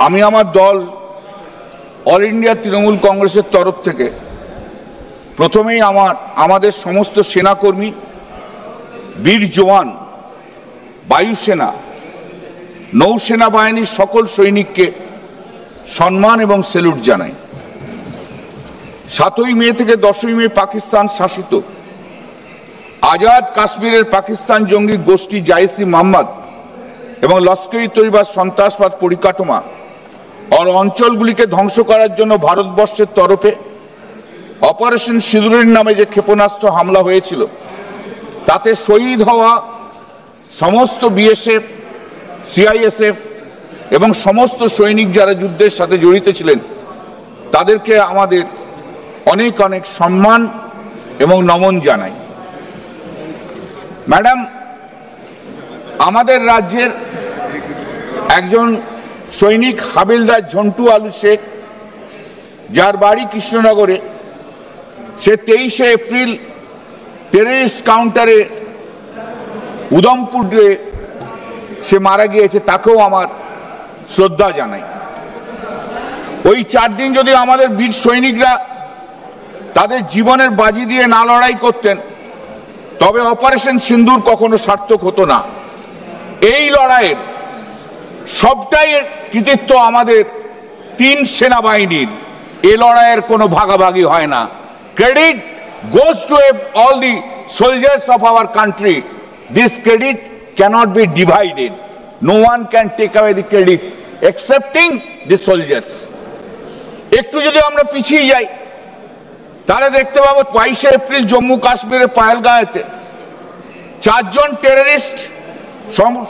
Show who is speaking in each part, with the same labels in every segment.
Speaker 1: আমি আমার দল অল ইন্ডিয়া তৃণমূল কংগ্রেসের তরফ থেকে প্রথমেই আমাদের সমস্ত সেনাকর্মী, বীর জওয়ান, বায়ুসেনা, নৌসেনা বাহিনীর সকল সৈনিককে সম্মান এবং স্যালুট জানাই। 7ই মে থেকে 10ই মে পাকিস্তান শাসিত আজাদ কাশ্মীরের পাকিস্তান জঙ্গি গোষ্ঠী জাইশ-ই মোহাম্মদ এবং লস্কর-ই তৈয়বার সন্ত্রাসবাদ পরিকাঠামো আর অঞ্চলগুলিকে ধ্বংস করার জন্য ভারতবর্ষের তরফে অপারেশন সিঁদুরের নামে যে ক্ষেপণাস্ত্র হামলা হয়েছিল, তাতে শহীদ হওয়া সমস্ত বিএসএফ, সিআইএসএফ এবং সমস্ত সৈনিক যারা যুদ্ধের সাথে জড়িত ছিলেন, তাদেরকে আমাদের অনেক অনেক সম্মান এবং নমন জানাই। ম্যাডাম, আমাদের রাজ্যের একজন সৈনিক হাবিলদার ঝন্টু আলু শেখ, যার বাড়ি কৃষ্ণনগরে, সে 23শে এপ্রিল টেররিস্ট কাউন্টারে উদমপুরে সে মারা গিয়েছে, তাকেও আমার শ্রদ্ধা জানাই। ওই 4 দিন যদি আমাদের বীর সৈনিকরা তাদের জীবনের বাজি দিয়ে না লড়াই করতেন, তবে অপারেশন সিন্দুর কখনো সার্থক হতো না। এই লড়াইয়ের সবটাই কৃতিত্ব আমাদের 3 সেনাবাহিনীর। এই লড়াইয়ের কোনো ভাগাভাগি হয় না। Credit goes to all the soldiers of our country. This credit cannot be divided. No one can take away the credit excepting the soldiers. একটু যদি আমরা পিছিয়ে যাই তাহলে দেখতে পাবো 22শে এপ্রিল জম্মু কাশ্মীরের পাহেলগাঁওতে 4 জন টেররিস্ট,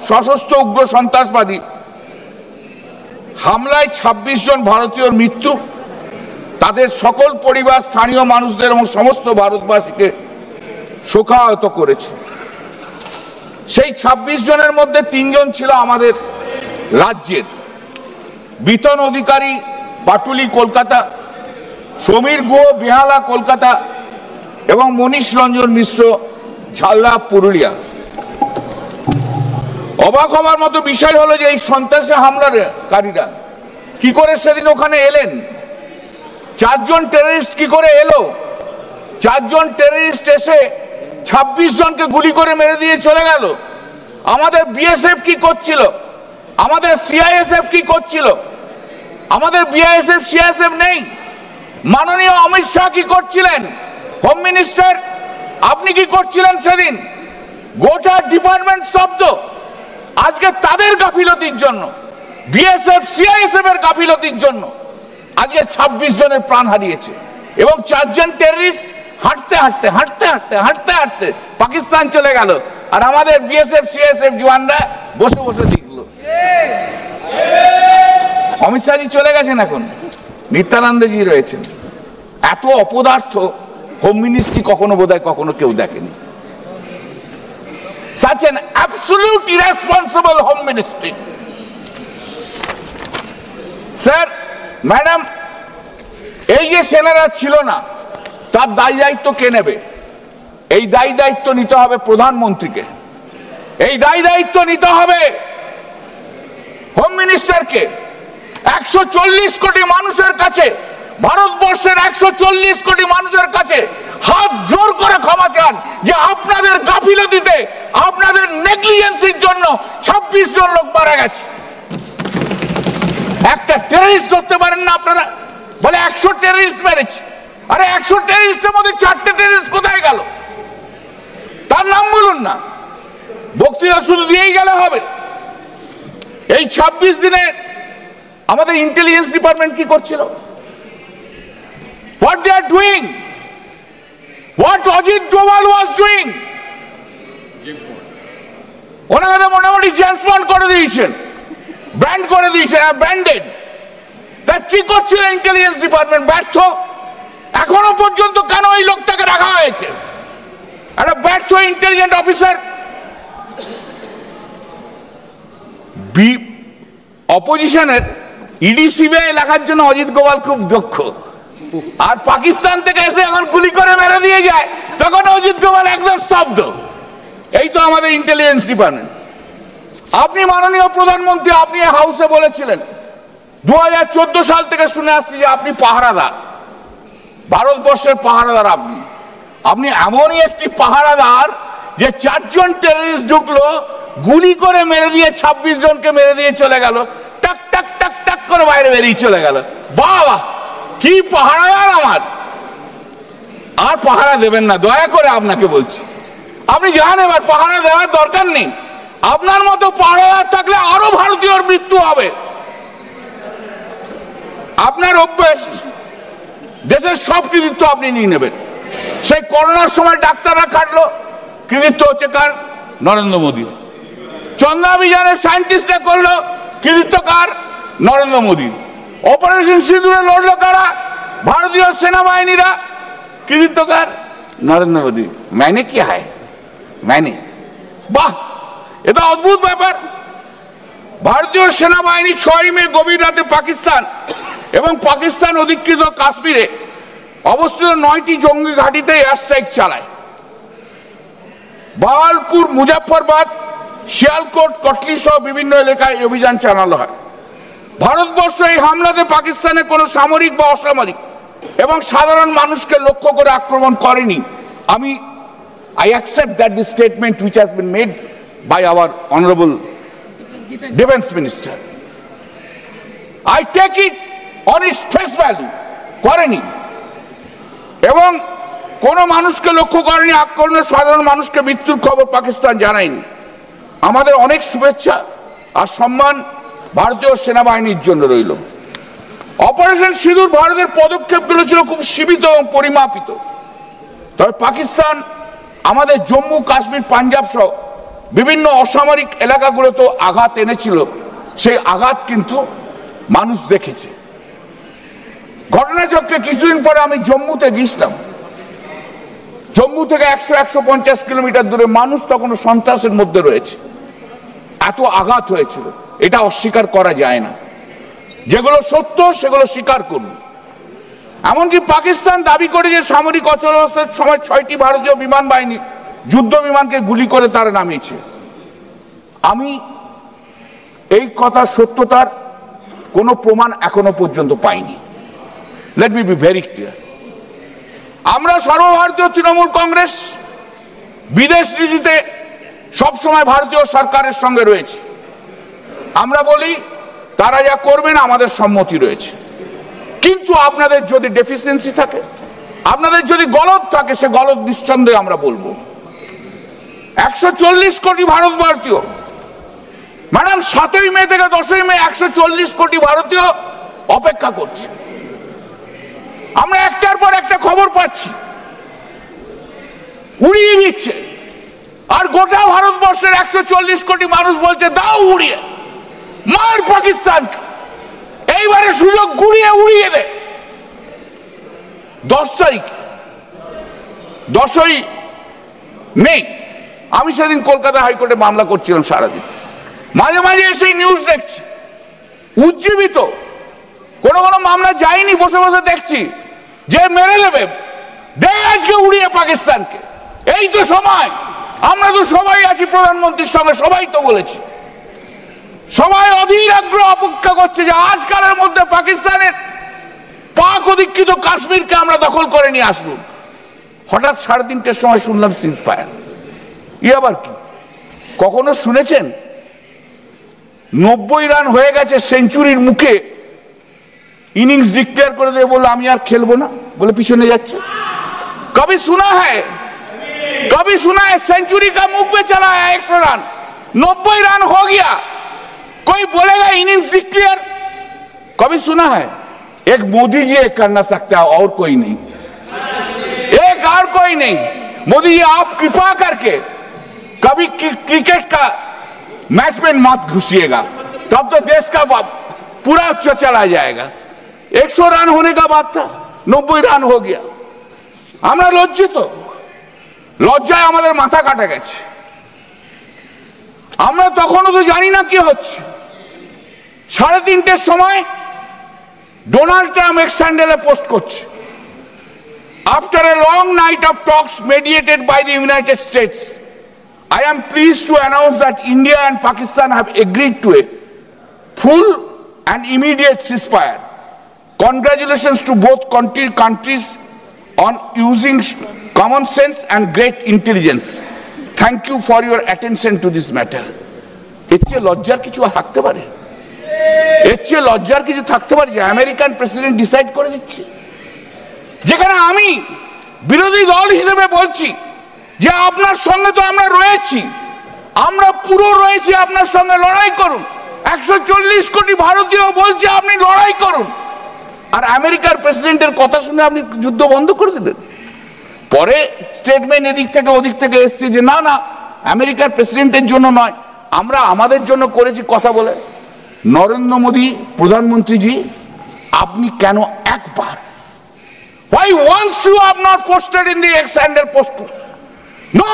Speaker 1: সশস্ত্র উগ্র সন্ত্রাসবাদী হামলায় 26 জন ভারতীয়র মৃত্যু। তাদের সকল পরিবার, স্থানীয় মানুষদের এবং সমস্ত ভারতবাসীকে শোকাহত করেছে। সেই 26 জনের মধ্যে 3 জন ছিল আমাদের রাজ্যের। বিতন অধিকারী, পাটুলি, কলকাতা; সমীর গুহ, বেহালা, কলকাতা; এবং মনীষ রঞ্জন মিশ্র, ঝালদা, পুরুলিয়া। অবাক হবার মতো বিষয় হলো যে এই সন্ত্রাসী হামলাকারীরা কি করে সেদিন ওখানে এলেন। 4 জন টেররিস্ট কি করে এলো? 4 জন টেররিস্ট এসে 26 জনকে গুলি করে মেরে দিয়ে চলে গেল। আমাদের বিএসএফ কি করছিল? আমাদের সিআইএসএফ কি করছিল? আমাদের বিএসএফ, সিআইএসএফ নেই। মাননীয় অমিত শাহ কি করছিলেন? হোম মিনিস্টার, আপনি কি করছিলেন সেদিন? গোটা ডিপার্টমেন্ট স্তব্ধ। আজকে তাদের গাফিলতির জন্য, বিএসএফ, সিআইএসএফ এর গাফিলতির জন্য আজকে 26 জনের প্রাণ হারিয়েছে। এবং 4 জন টেররিস্ট হাঁটতে হাঁটতে হাঁটতে হাঁটতে হাঁটতে হাঁটতে পাকিস্তান চলে গেল, আর আমাদের বিএসএফ, সিআইএসএফ জওয়ানরা বসে বসে দেখলো। অমিত শাহজি চলে গেছেন, এখন নিত্যানন্দজি রয়েছেন। এত অপদার্থ হোম মিনিস্ট্রি কখনো বোধহয় কখনো কেউ দেখেনি। Such an absolute irresponsible home ministry. Sir, madam, এই যে সেনারা ছিল না, তার দায় দায়িত্ব কে নেবে? এই দায় দায়িত্ব নিতে হবে প্রধানমন্ত্রীকে, এই দায় দায়িত্ব নিতে হবে হোম মিনিস্টারকে। 140 কোটি মানুষের কাছে, ভারতবর্ষের 140 কোটি মানুষের কাছে হাত জোর করে ক্ষমা চান যে আপনাদের গাফিলতিতে, আপনাদের নেগলিজেন্সির জন্য 26 জন লোক মারা গেছে। একটা টেররিস্ট ধরতে পারেন না আপনারা? বলে 100 টেররিস্ট মেরেছে। আরে 100 টেররিস্টের মধ্যে 4টে টেররিস্ট কোথায় গেল? তার নাম বলুন না। বক্তৃতা শুধু দিয়েই গেলে হবে? এই 26 দিনে আমাদের ইন্টেলিজেন্স ডিপার্টমেন্ট কি করছিল? What they are doing, what Ajit Doval was doing, ওনাকে মোটামুটি জেমস বন্ড করে দিয়েছেন, ব্র্যান্ড করে দিয়েছেন, ব্র্যান্ডেড। তা কি করছিল ইন্টেলিজেন্স ডিপার্টমেন্ট? ব্যর্থ। এখনো পর্যন্ত কেন এই লোকটাকে রাখা হয়েছে? একটা ব্যর্থ ইন্টেলিজেন্ট অফিসার। অপোজিশনের ইডি সিবিআই লেখার জন্য অজিত গোয়াল খুব দক্ষ, আর পাকিস্তান থেকে এসে এখন গুলি করে মেরে দিয়ে যায়, তখন অজিত ডোভাল একদম স্তব্ধ। এই তো আমাদের ইন্টেলিজেন্স ডিপার্টমেন্ট। আপনি মাননীয় প্রধানমন্ত্রী, আপনি হাউসে বলেছিলেন 2014 সাল থেকে শুনে আসছি যে আপনি পাহারাদার, ভারতবর্ষের পাহারাদার। আপনি এমনই একটি পাহারাদার যে 4 জন টেররিস্ট ঢুকলো, গুলি করে মেরে দিয়ে 26 জনকে মেরে দিয়ে চলে গেল, টাক টাক টাক টাক করে বাইরে বেরিয়ে চলে গেল। বাবা কি পাহারাদার আমার! আর পাহারা দেবেন না, দয়া করে আপনাকে বলছি। আপনি যান, এবার পাহারা দেওয়ার দরকার নেই। আপনার মতো পাহারাদার থাকলে আরো ভারতীয়র মৃত্যু হবে। আপনার অভ্যেস, দেশের সব কৃতিত্ব আপনি নিয়ে নেবেন। সেই করোনার সময় ডাক্তাররা খাটলো, কৃতিত্ব হচ্ছে কার? নরেন্দ্র মোদী। চন্দ্রাভিযানে সায়েন্টিস্টরা করলো, কৃতিত্ব কার? নরেন্দ্র মোদী। অপারেশন সিঁদুরে লড়লো কারা? ভারতীয় সেনাবাহিনীরা, কৃতিত্ব কার? নরেন্দ্র মোদী। মাইনে কি হয়? মাইনে বাহ, এটা অদ্ভুত ব্যাপার। ভারতীয় সেনাবাহিনী 6 মে গভীর রাতে পাকিস্তান এবং পাকিস্তান অধিকৃত কাশ্মীরে অবস্থিত 9টি জঙ্গি ঘাঁটিতে এয়ার স্ট্রাইক চালায়। বাহালপুর, মুজাফফরবাদ, শিয়ালকোট, কটলি সহ বিভিন্ন এলাকায় অভিযান চালানো হয়। ভারতবর্ষ এই হামলাতে পাকিস্তানে কোনো সামরিক বা অসামরিক এবং সাধারণ মানুষকে লক্ষ্য করে আক্রমণ করেনি। I accept that the statement which has been made by our honorable defense minister. I take it on its face value. করেনি এবং কোন মানুষকে লক্ষ্য করেনি, আক্রমণে সাধারণ মানুষকে মৃত্যুর খবর পাকিস্তান জানায়নি। আমাদের অনেক শুভেচ্ছা আর সম্মান ভারতীয় সেনাবাহিনীর জন্য রইল। অপারেশন সিঁদুর ভারতের পদক্ষেপগুলো ছিল খুব সীমিত এবং পরিমাপিত। তবে পাকিস্তান আমাদের জম্মু, কাশ্মীর, পাঞ্জাব সহ বিভিন্ন অসামরিক এলাকাগুলোতে আঘাত এনেছিল। সেই আঘাত কিন্তু মানুষ দেখেছে। ঘটনাচক্রে কিছুদিন পরে আমি জম্মুতে গিয়েছিলাম। জম্মু থেকে 100-150 কিলোমিটার দূরে মানুষ তখনও সন্ত্রাসের মধ্যে রয়েছে। এত আঘাত হয়েছিল, এটা অস্বীকার করা যায় না। যেগুলো সত্য সেগুলো স্বীকার করুন। এমনকি পাকিস্তান দাবি করে যে সামরিক অচলাবস্থার সময় 6টি ভারতীয় বিমান বাহিনী যুদ্ধ বিমানকে গুলি করে তারা নামিয়েছে। আমি এই কথা সত্যতার কোনো প্রমাণ এখনো পর্যন্ত পাইনি। Let me be very clear. আমরা সর্বভারতীয় তৃণমূল কংগ্রেস বিদেশ নীতিতে সবসময় ভারতীয় সরকারের সঙ্গে রয়েছে। আমরা বলি তারা যা করবেন আমাদের সম্মতি রয়েছে, কিন্তু আপনাদের যদি ডেফিসিয়েন্সি থাকে, আপনাদের যদি গলদ থাকে, সে গলদ নিঃসন্দেহে আমরা বলবো। 140 কোটি ভারতবর্ষীয়, ম্যাডাম 7ই মে থেকে 10ই মে 140 কোটি ভারতীয় অপেক্ষা করছে। আমরা একটার পর একটা খবর পাচ্ছি, উড়িয়ে দিচ্ছে। আর গোটা ভারতবর্ষের 140 কোটি মানুষ বলছে দাও উড়িয়ে, মার পাকিস্তানকে, এইবারে সুযোগ ঘুরিয়ে উড়িয়ে দে। 10 তারিখে 10ই মে আমি সেদিন কলকাতা হাইকোর্টে মামলা করছিলাম সারাদিন। মাঝে মাঝে এসে নিউজ দেখছি, উজ্জীবিত কোন কোন মামলা যায়নি, বসে বসে দেখছি যে মেরে দেবে, দে আজকে উড়িয়ে পাকিস্তানকে। এই তো সময়, আমরা তো সবাই আছি প্রধানমন্ত্রীর সঙ্গে, সবাই তো বলেছি, সবাই অধীর আগ্রহ অপেক্ষা করছে যে আজকালের মধ্যে পাকিস্তানের পাক অধিকৃত কাশ্মীরকে আমরা দখল করে নিয়ে আসবো। হঠাৎ 3:30টার সময় শুনলাম সিজ ফায়ার। আবার কি কখনো শুনেছেন 90 রান হয়ে গেছে, সেঞ্চুরির মুখে ইনিংস ডিক্লেয়ার করে দিয়ে বললো আমি আর খেলবো না, বলে পিছনে যাচ্ছে? কবি শোনা है, कभी सुना है सेंचुरी का मुख पे चला है 100 रन, 90 रन हो गया, कोई बोलेगा इनिंग्स डिक्लेयर? कभी सुना है? एक मोदी जी करना सकता है और कोई नहीं, एक और कोई नहीं। मोदी जी आप कृपा करके कभी क्रिकेट का मैच में मत घुसिएगा, तब तो देश का पूरा चला जाएगा। 100 रन होने का बात था, 90 रन हो गया। আমরা লজ্জিত, লজ্জায় আমাদের মাথা কাটা গেছে। আমরা তখনও তো জানি না কি হচ্ছে। 3:30টার সময় ডোনাল্ড ট্রাম্প এক্স হ্যান্ডেলে পোস্ট করছে, after a long night of talks mediated by the United States, I am pleased to announce that India and Pakistan have agreed to a full an immediate ceasefire. Congratulations to both countries on using common sense and great intelligence. Thank you for your attention to this matter. এর চেয়ে লজ্জার কিছু থাকতে পারে? এর চেয়ে লজ্জার কিছু থাকতে পারে যে আমেরিকান প্রেসিডেন্ট ডিসাইড করে দিচ্ছে? যেখানে আমি বিরোধী দল হিসেবে বলছি যে আপনার সঙ্গে তো আমরা রয়েছি, আমরা পুরো রয়েছি, আপনার সঙ্গে লড়াই করুন। 140 কোটি ভারতীয় বলছে আপনি লড়াই করুন, আর আমেরিকার প্রেসিডেন্টের কথা শুনে আপনি যুদ্ধ বন্ধ করে দিলেন। পরে স্টেটমেন্ট এদিক থেকে ওদিক থেকে এসছে যে না না, আমেরিকার প্রেসিডেন্টের জন্য নয়, আমরা আমাদের জন্য করেছি কথা বলে। নরেন্দ্র মোদী প্রধানমন্ত্রীজি, আপনি কেন একবার, why once you have not posted in the ex-handle post? No,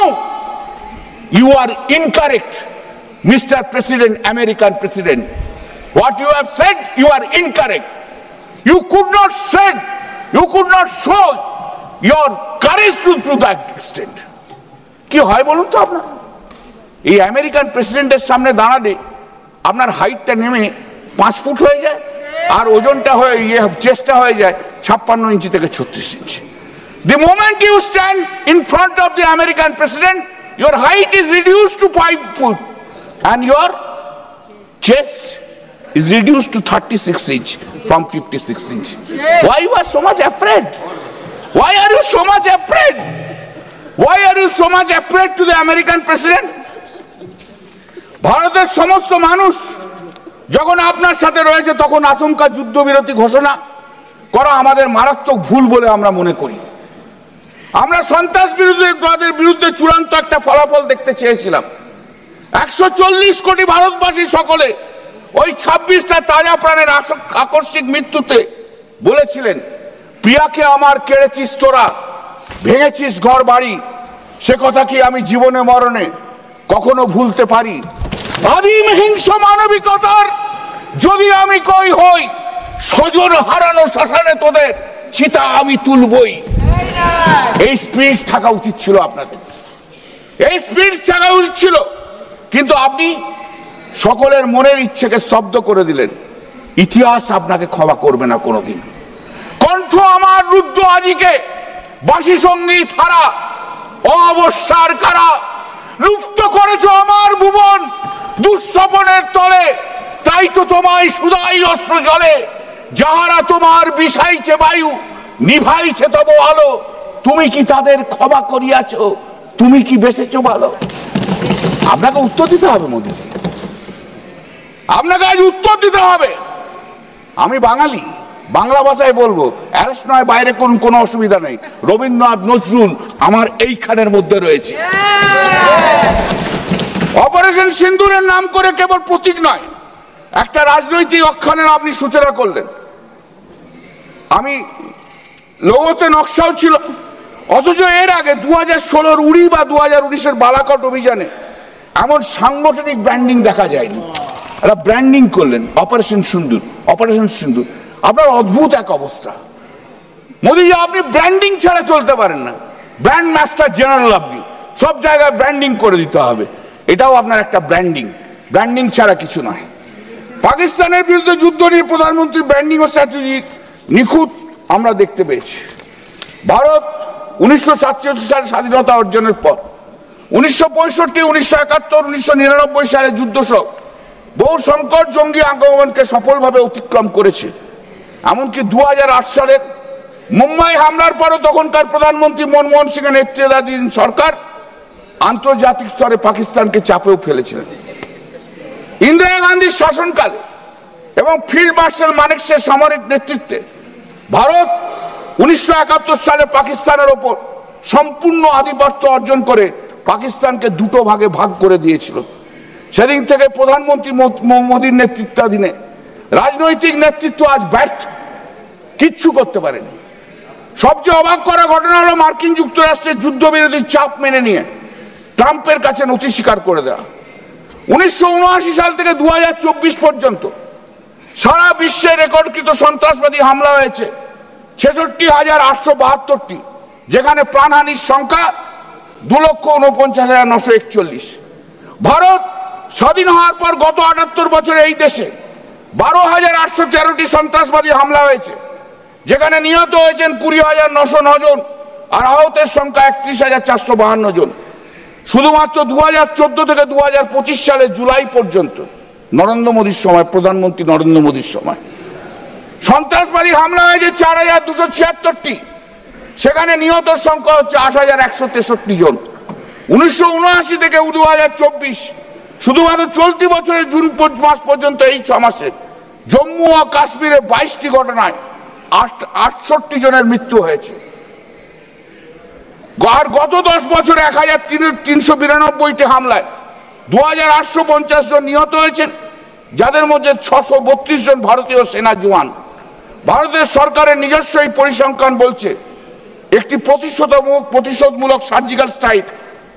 Speaker 1: you are incorrect, Mr. President, American President. What you have said, you are incorrect. You could not say, you could not show your courage to that extent. কি হয় বলুন তো? আপনার এই American প্রেসিডেন্টের সামনে দাঁড়ালে আপনার হাইটটা নেমে 5 ফুট হয়ে যায়, আর ওজনটা হয়ে চেস্টটা হয়ে যায় 56 ইঞ্চি থেকে 36 ইঞ্চি। The moment you stand in front of the American president, your height is reduced to 5 foot and your chest is reduced to 36 inch from 56 inch. Why you are so much afraid? Why are you so much afraid? Why are you so much afraid to the American president? ভারতের সমস্ত মানুষ যখন আপনার সাথে রয়েছে তখন আচমকা যুদ্ধবিরতি ঘোষণা করা আমাদের মারাত্মক ভুল বলে আমরা মনে করি। আমরা সন্ত্রাসবাদের বিরুদ্ধে চূড়ান্ত একটা ফলাফল দেখতে চেয়েছিলাম। 140 কোটি ভারতবাসী সকলে ওই 26টা তাজা প্রাণের আকস্মিক মৃত্যুতে বলেছিলেন, প্রিয়াকে আমার কেড়েছিস তোরা, ভেঙেছিস ঘর বাড়ি, সে কথা কি আমি জীবনে মরণে কখনো ভুলতে পারি? আদিম হিংস মানবিকতার যদি আমি কই হই, স্বজন হারানো শ্মশানে তোদের চিতা আমি তুলবই। এই স্পিরিট থাকা উচিত ছিল আপনাদের, এই স্পিরিট থাকা উচিত ছিল, কিন্তু আপনি সকলের মনের ইচ্ছেকে স্তব্ধ করে দিলেন। ইতিহাস আপনাকে ক্ষমা করবে না কোনোদিন। কণ্ঠ আমার রুদ্ধ আজিকে বাঁশি সঙ্গীত হারা অবস্যার কারা, লুপ্ত করেছ আমার ভুবন দুঃস্বপনের তলে, তাই তো তোমায় সুদাই অস্ত্র জলে, যাহারা তোমার বিষাইছে বায়ু নিভাইছে তব আলো, তুমি কি তাদের ক্ষমা করিয়াছ? তুমি কি বেসেছ ভালো? আপনাকে উত্তর দিতে হবে মোদীজি, আপনাকে আজ উত্তর দিতে হবে। আমি বাঙালি, বাংলা ভাষায় বলবো, অ্যারেস্ট নয় বাইরে কোনো অসুবিধা নেই। রবীন্দ্রনাথ নজরুল আমার এইখানের মধ্যে রয়েছে। অপারেশন সিন্দুরের নাম করে কেবল প্রতীক নয়, একটা রাজনৈতিক অক্ষানের আপনি সূচনা করলেন। আমি লোগোতে নকশাও ছিল, অথচ এর আগে 2016 উড়ি বা 2019 বালাকট অভিযানে এমন সাংগঠনিক ব্র্যান্ডিং দেখা যায়নি। একটা ব্র্যান্ডিং করলেন অপারেশন সিন্দুর, অপারেশন সিন্দুর। আপনার অদ্ভুত এক অবস্থা মোদীজি, আপনি ব্র্যান্ডিং ছাড়া চলতে পারেন না। ব্র্যান্ড মাস্টার জেনারেল, আপনি সব জায়গায় ব্র্যান্ডিং করে দিতে হবে, এটাও আপনার একটা ব্র্যান্ডিং। ব্র্যান্ডিং ছাড়া কিছু নয়। পাকিস্তানের বিরুদ্ধে যুদ্ধ নিয়ে প্রধানমন্ত্রী ব্র্যান্ডিং ও স্ট্র্যাটেজি নিখুঁত আমরা দেখতে পেয়েছি। ভারত 1947 সালে স্বাধীনতা অর্জনের পর 1965, 1971, 1999 সালে যুদ্ধ সহ বহু সংকট জঙ্গি আক্রমণকে সফলভাবে অতিক্রম করেছে। এমনকি 2008 সালের মুম্বাই হামলার পরও তখনকার প্রধানমন্ত্রী মনমোহন সিংয়ের নেতৃত্বাধীন সরকার আন্তর্জাতিক স্তরে পাকিস্তানকে চাপেও ফেলেছিলেন। ইন্দিরা গান্ধীর শাসনকালে এবং ফিল্ড মার্শাল মানেকশের সামরিক নেতৃত্বে ভারত 1971 সালে পাকিস্তানের ওপর সম্পূর্ণ আধিপত্য অর্জন করে পাকিস্তানকে দুটো ভাগে ভাগ করে দিয়েছিল। সেদিন থেকে প্রধানমন্ত্রী মোদীর নেতৃত্বাধীনে রাজনৈতিক নেতৃত্ব আজ ব্যর্থ, কিচ্ছু করতে পারেনি। সবচেয়ে অবাক করা ঘটনা হলো মার্কিন যুক্তরাষ্ট্রের যুদ্ধবিরোধী চাপ মেনে নিয়ে ট্রাম্পের কাছে নথি স্বীকার করে দেওয়া। 1979 সাল থেকে 2024 পর্যন্ত সারা বিশ্বে রেকর্ডকৃত সন্ত্রাসবাদী হামলা হয়েছে 66,872টি, যেখানে প্রাণহানির সংখ্যা 2,49,941। ভারত স্বাধীন হওয়ার পর গত 78 বছরে এই দেশে 12,813টি সন্ত্রাসবাদী হামলা হয়েছে, যেখানে নিহত হয়েছেন 20,909 জন আর আহতের সংখ্যা 31,452 জন। শুধুমাত্র 2014 থেকে 2025 সালের জুলাই পর্যন্ত, নরেন্দ্র মোদীর সময়, প্রধানমন্ত্রী নরেন্দ্র মোদীর সময়, সন্ত্রাসবাদী হামলা হয়েছে 4,276টি, সেখানে নিহত সংখ্যা হচ্ছে 8,163 জন। 1979 থেকে 2024, শুধুমাত্র চলতি বছরের জুন মাস পর্যন্ত এই 6 মাসে জম্মু ও কাশ্মীরে 22টি ঘটনায় 68 জনের মৃত্যু হয়েছে। আর গত 10 বছরে 1,392টি হামলায় 2,850 জন নিহত হয়েছেন, যাদের মধ্যে 632 জন ভারতীয় সেনা জওয়ান। ভারতের সরকারের নিজস্ব এই পরিসংখ্যান বলছে, একটি প্রতিশোধমূলক সার্জিক্যাল স্ট্রাইক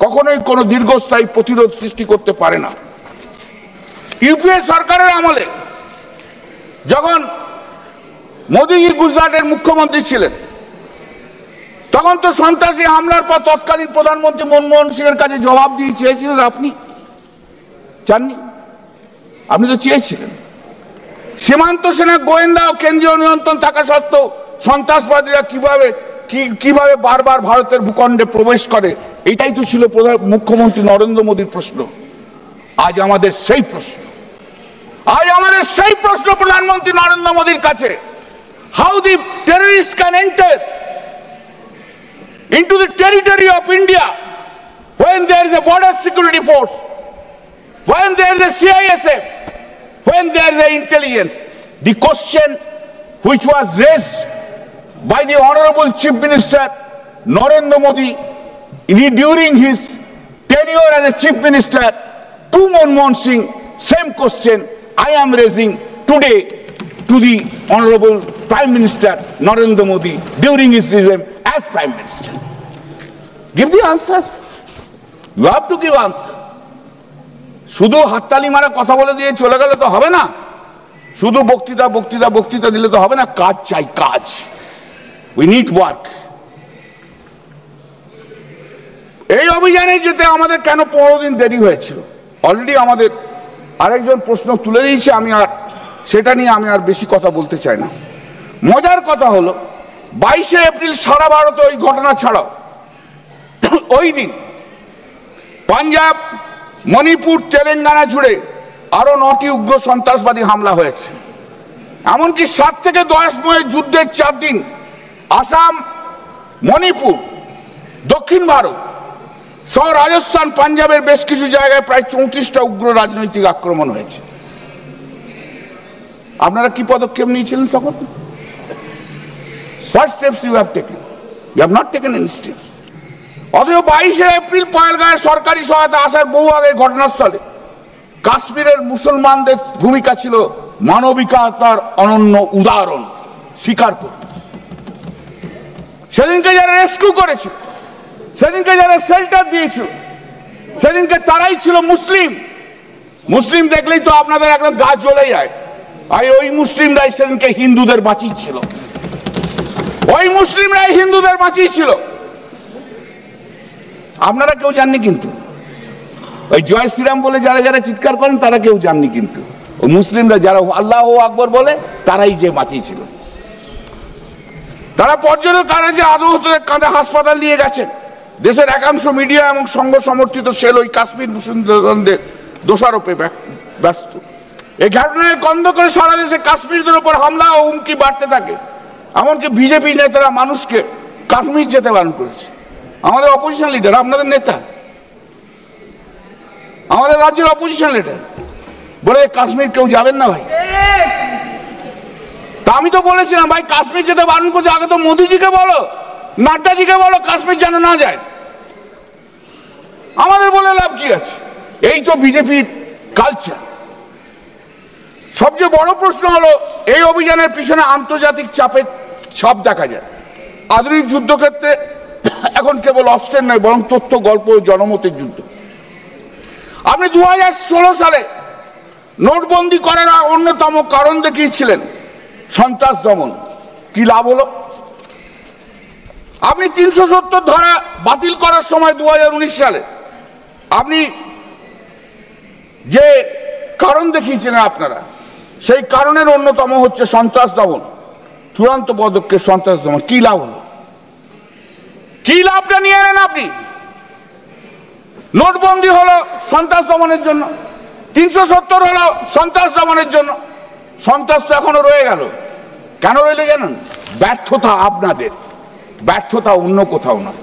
Speaker 1: কখনোই কোনো দীর্ঘস্থায়ী প্রতিরোধ সৃষ্টি করতে পারে না। ইউপিএ সরকারের আমলে যখন মোদীজি গুজরাটের মুখ্যমন্ত্রী ছিলেন, তখন তো সন্ত্রাসী হামলার পর তৎকালীন প্রধানমন্ত্রী মনমোহন সিং এর কাছে জবাবদিহি চেয়েছিলেন। আপনি চাননি? আপনি তো চেয়েছিলেন। সীমান্ত সেনা, গোয়েন্দা ও কেন্দ্রীয় নিয়ন্ত্রণ থাকা সত্ত্বেও সন্ত্রাসবাদীরা কিভাবে বারবার ভারতের ভূখণ্ডে প্রবেশ করে, এটাই তো ছিল মুখ্যমন্ত্রী নরেন্দ্র মোদীর প্রশ্ন। আজ আমাদের সেই প্রশ্ন প্রধানমন্ত্রী নরেন্দ্র মোদীর কাছে, how the terrorist can enter into the territory of India when there is a border security force, when there is a CISF, when there is a intelligence. The question which was raised by the Honorable Chief Minister Narendra Modi during his tenure as a Chief Minister to Manmohan Singh, same question I am raising today to the Honorable Prime Minister Narendra Modi during his regime as Prime Minister. Give the answer. You have to give answer. শুধু হাততালি মারা কথা বলে দিয়ে চলে গেলে তো হবে না, শুধু বক্তৃতা দিলে তো হবে না। কাজ চাই, কাজ। We need work. এই অভিযানে যেতে আমাদের কেন 15 দিন দেরি হয়েছিল? অলরেডি আমাদের আরেকজন প্রশ্ন তুলে দিয়েছে, সেটা নিয়ে আমি আর বেশি কথা বলতে চাই না। মজার কথা হলো 22শে এপ্রিল সারা ভারতে ওই ঘটনা ছাড়াও ওই দিন পাঞ্জাব, মণিপুর, তেলেঙ্গানা জুড়ে আরো 9টি উগ্র সন্ত্রাসবাদী হামলা হয়েছে। এমনকি 7 থেকে 10 বছরের যুদ্ধের 4 দিন আসাম, মণিপুর, দক্ষিণ ভারত সহ রাজস্থান, পাঞ্জাবের বেশ কিছু জায়গায় প্রায় 34টা উগ্র রাজনৈতিক আক্রমণ হয়েছে। আপনারা কি পদক্ষেপ নিয়েছিলেন তখন? What steps you have taken? You have not taken any steps. অথচ 22শে এপ্রিল পহেলগাঁয়ে সরকারি সহায়তা আসার বহু আগে ঘটনাস্থলে কাশ্মীরের মুসলমানদের ভূমিকা ছিল মানবিকতার অনন্য উদাহরণ স্বীকার করতে। সেদিনকে যারা রেস্কিউ করেছিল, সেদিনকে যারা শেল্টার দিয়েছিল, সেদিনকে তারাই ছিল মুসলিম দেখলেই তো আপনাদের একদম গা জ্বলে যায়। আর ওই মুসলিমরাই সেদিনকে হিন্দুদের বাঁচিয়েছিল, ওই মুসলিমরাই হিন্দুদের বাঁচিয়েছিল। আপনারা কেউ জাননি, কিন্তু ওই জয় শ্রীরাম বলে যারা চিৎকার করেন তারা কেউ জাননি, কিন্তু ওই মুসলিমরা যারা আল্লাহ আকবর বলে তারাই যে বাঁচিয়েছিল। তারা পর্যটক কারাজে আহতদের কাঁধে হাসপাতাল নিয়ে গেছেন। দেশের একাংশ মিডিয়া এবং সংঘ সমর্থিত সেল ওই কাশ্মীর মুসলিমদের দোষারোপে ব্যস্ত। এই ঘটনায় গন্ধ করে সারা দেশে কাশ্মীরদের উপর হামলা ও হুমকি বাড়তে থাকে। এমনকি বিজেপি নেতারা মানুষকে কাশ্মীর যেতে বারণ করেছে। আমাদের অপোজিশন লিডার, আপনাদের নেতা, আমাদের রাজ্যের অপোজিশন লিডার বলে কাশ্মীর কেউ যাবেন না ভাই। তা আমি তো বলেছিলাম ভাই কাশ্মীর যেতে বারণ করছে, আগে তো মোদিজিকে বলো, নাড্ডাজিকে বলো কাশ্মীর যেন না যায়। আমাদের বলে লাভ কি আছে? এই তো বিজেপির কালচার। সবচেয়ে বড় প্রশ্ন হলো এই অভিযানের পিছনে আন্তর্জাতিক চাপের ছাপ দেখা যায়। আধুনিক যুদ্ধক্ষেত্রে এখন কেবল অস্ত্রের নয়, বরং তথ্য, গল্প, জনমতের যুদ্ধ। আপনি 2016 সালে নোটবন্দি করার অন্যতম কারণ দেখিয়েছিলেন সন্ত্রাস দমন। কি লাভ হলো? আপনি 370 ধারা বাতিল করার সময় 2019 সালে আপনি যে কারণ দেখিয়েছিলেন আপনারা, সেই কারণের অন্যতম হচ্ছে সন্ত্রাস দমন। চূড়ান্ত পদক্ষেপ সন্ত্রাস দমন। কি লাভ হলো? কি লাভটা নিয়ে এলেন আপনি? নোটবন্দি হলো সন্ত্রাস দমনের জন্য, 370 হলো সন্ত্রাস দমনের জন্য। সন্ত্রাস তো এখনো রয়ে গেল। কেন রইলে জানেন? ব্যর্থতা আপনাদের, ব্যর্থতা অন্য কোথাও না।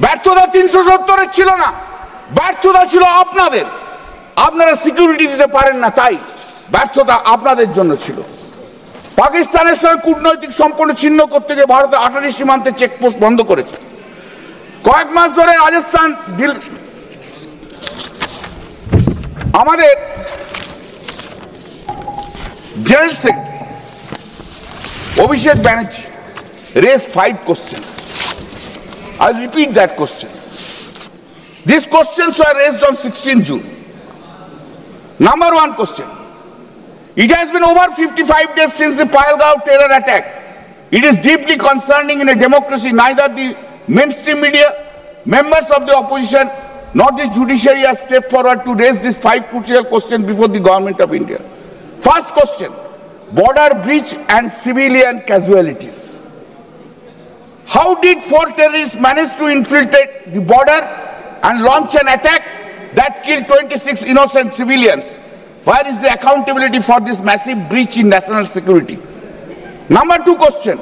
Speaker 1: ব্যর্থতা 370-এর ছিল না, ব্যর্থতা ছিল আপনাদের। আপনারা সিকিউরিটি দিতে পারেন না, তাই ব্যর্থতা আপনাদের জন্য ছিল। পাকিস্তানের সঙ্গে কূটনৈতিক সম্পর্ক ছিন্ন করতে গিয়ে ভারতের 28 সীমান্তে চেকপোস্ট বন্ধ করেছে। কয়েক মাস ধরে রাজস্থান আমাদের general secretary Abhishek Banerjee raised 5 questions. I'll repeat that question. These questions were raised on 16 June. Number 1 question. It has been over 55 days since the Pahalgaon terror attack. It is deeply concerning in a democracy. Neither the mainstream media, members of the opposition, nor the judiciary has stepped forward to raise these 5 crucial questions before the government of India. First question, border breach and civilian casualties. How did 4 terrorists manage to infiltrate the border and launch an attack that killed 26 innocent civilians? Where is the accountability for this massive breach in national security? Number 2 question,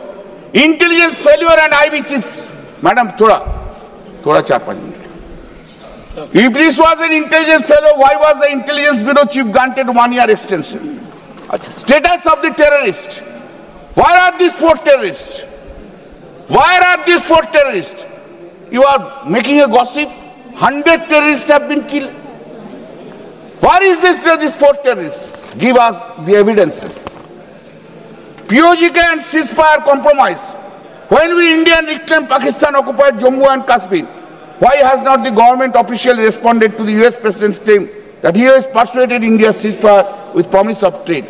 Speaker 1: intelligence failure and IB chiefs. Madam, thoda 4-5 minutes. If this was an intelligence failure, why was the intelligence bureau chief granted 1-year extension? Status of the terrorists. Where are these 4 terrorists? Where are these 4 terrorists? You are making a gossip. 100 terrorists have been killed. Where is these 4 terrorists? Give us the evidences. POJK and ceasefire compromise. When we Indian reclaim Pakistan occupied Jammu and Kashmir, why has not the government officially responded to the US President's claim that he has persuaded India's ceasefire with promise of trade?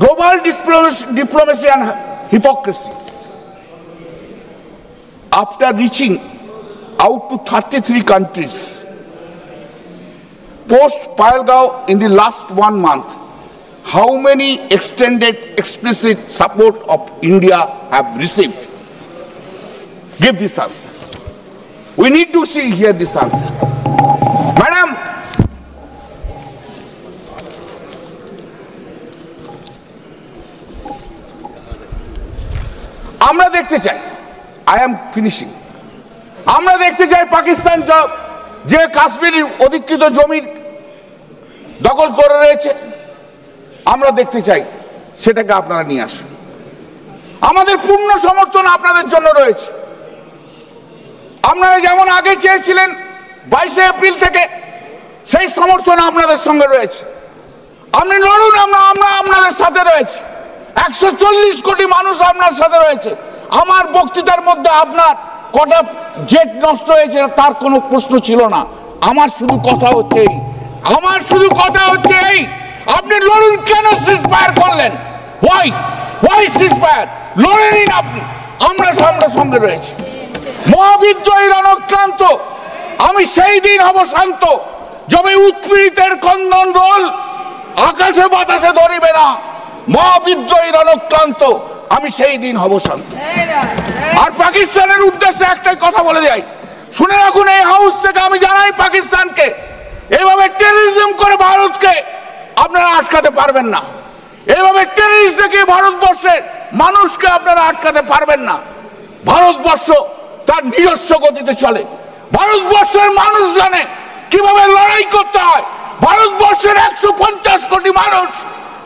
Speaker 1: Global diplomacy and hypocrisy. After reaching out to 33 countries, post Pahalgaon in the last 1 month, how many extended explicit support of India have received? Give this answer. We need to hear this answer. Madam, আমরা দেখতে চাই, I am finishing. আমরা দেখতে চাই পাকিস্তান যে কাশ্মীরের অধিকৃত জমি দখল করে রয়েছে, আমরা দেখতে চাই সেটাকে আপনারা নিয়ে আসুন। আমাদের পূর্ণ সমর্থন আপনাদের জন্য রয়েছে। আপনারা যেমন আগে চেয়েছিলেন 22 এপ্রিল থেকে, সেই সমর্থন আপনাদের সঙ্গে রয়েছে। আপনি লড়ুন, আমরা আপনাদের সাথে রয়েছে। 140 কোটি মানুষ আপনার সাথে রয়েছে। আমার বক্তৃতার মধ্যে আপনার কটা জেট নষ্ট হয়েছে তার কোনো প্রশ্ন ছিল না। আমার শুধু কথা হচ্ছে এই, আপনি লড়ুন। কেন সিজফায়ার করলেন? Why ceasefire? লড়ে নিন আপনি, আমরা সঙ্গে রয়েছি। মহাবিদ্রোহী রণক্রান্ত, আমি সেই দিন হব শান্ত যবে উৎপীড়িতের কন্দন রোল আকাশে বাতাসে ধরিবে না। মহাবিদ্রোহী রণক্রান্ত, আমি সেই দিন হব শান্ত। আর পাকিস্তানের উদ্দেশ্যে একটাই কথা বলে যাই, শুনে রাখুন, এই হাউস থেকে আমি জানাই পাকিস্তানকে, এইভাবে টেররিজম করে ভারতকে আপনারা আটকাতে পারবেন না। এইভাবে টেররিস্ট থেকে ভারতবর্ষের মানুষকে আপনারা আটকাতে পারবেন না। ভারতবর্ষ তার নিজস্ব গতিতে চলে। ভারতবর্ষের মানুষ জানে কিভাবে লড়াই করতে হয়। ভারতবর্ষের 150 কোটি মানুষ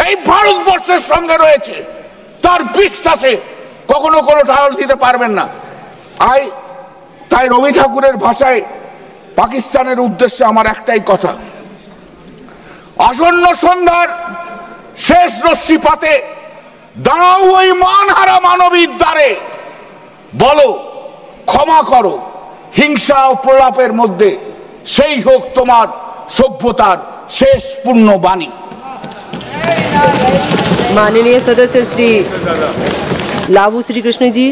Speaker 1: এই ভারতবর্ষের সঙ্গে রয়েছে। তার বিশ্বাসে কখনো কোনো ঢাল দিতে পারবেন না। তাই রবি ঠাকুরের ভাষায় পাকিস্তানের উদ্দেশ্যে আমার একটাই কথা, আসন্ন সন্ধ্যার শেষ রশ্মিপাতে দাঁড়াও ওই মানহারা মানবীর দ্বারে, বলো ক্ষমা করো হিংসা ও প্রলাপের মধ্যে, সেই হোক তোমার সভ্যতার শেষ পূর্ণ বাণী।
Speaker 2: माननीय सदस्य श्री लाभू श्री कृष्ण जी।